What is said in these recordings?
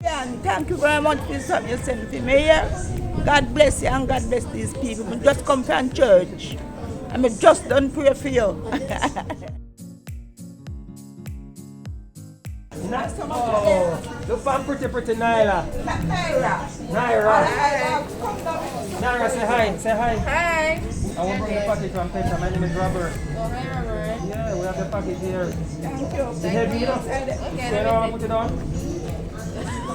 Yeah, and thank you very much for something you sent for me here. God bless you and God bless these people. I just come from church. I'm just done pray for you. Oh, look for pretty Naira. Naira, say hi. Say hi. Hi. I want to bring the package from Petra. My name is Robert. Oh, hi, Robert. Yeah, we have the package here. Thank you. Is it heavy enough? Okay. You know, put it on.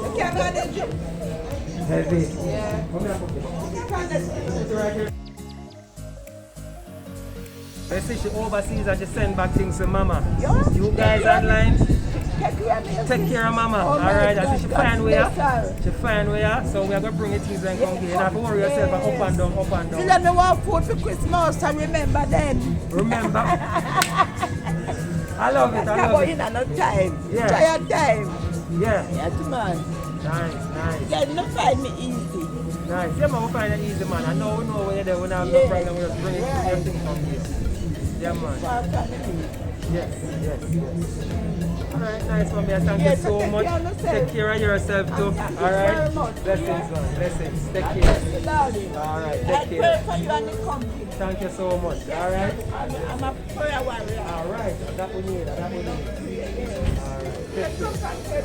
You can't manage it. Heavy. Yeah. Come here, put it right here. They say she overseas and she send back things to mama. Yeah. You guys online, Take care of mama. Oh, Alright, my I see she God, fine with bless you. her. She fine with you. So we are going to bring it things and come here. You don't have to worry yourself up and down, up and You down. let me want food for Christmas, I remember then. Remember? I love it, I Come love on it. in another time. Yeah. Try your time. Yeah, Yes, man. nice. You don't find me easy. Nice. Yeah, man, we find it easy, man. I know when you're there, when I have Yeah. no problem, we just bring it Yeah. everything from here. Yeah, man. Far from me. Yes. Alright, nice one, man. Thank Yeah, you so take much. care of yourself. Take care of yourself too. Thank you very Alright? much. Blessings, man. Blessings. Take God care. bless you, darling. Alright, I take pray care. for you and the company. Thank you so much. Alright? I'm a prayer warrior. Alright, that we need. Alright. Take care.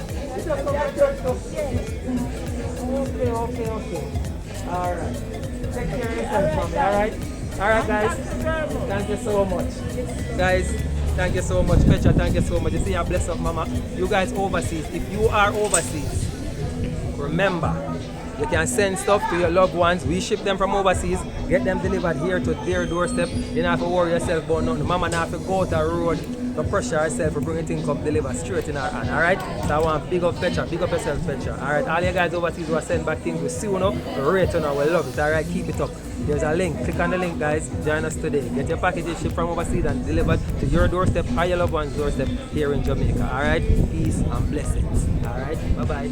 Yes. Okay. Alright. Take care of yourself, mommy. Alright? Alright, guys. Thank you so much. Guys, thank you so much. Petra, thank you so much. You see, I bless up, mama. You guys overseas. If you are overseas, remember, you can send stuff to your loved ones. We ship them from overseas, get them delivered here to their doorstep. You don't have to worry yourself about nothing. Mama don't have to go to the road to pressure herself for bringing things up deliver straight in her hand. Alright? So I want big up Petra, big up yourself, Petra. Alright, all you guys overseas who are sending back things, we see you now, we rate you now, we love it. Alright, keep it up. There's a link. Click on the link, guys. Join us today. Get your packages shipped from overseas and delivered to your doorstep or your loved one's doorstep here in Jamaica. Alright? Peace and blessings. Alright? Bye-bye.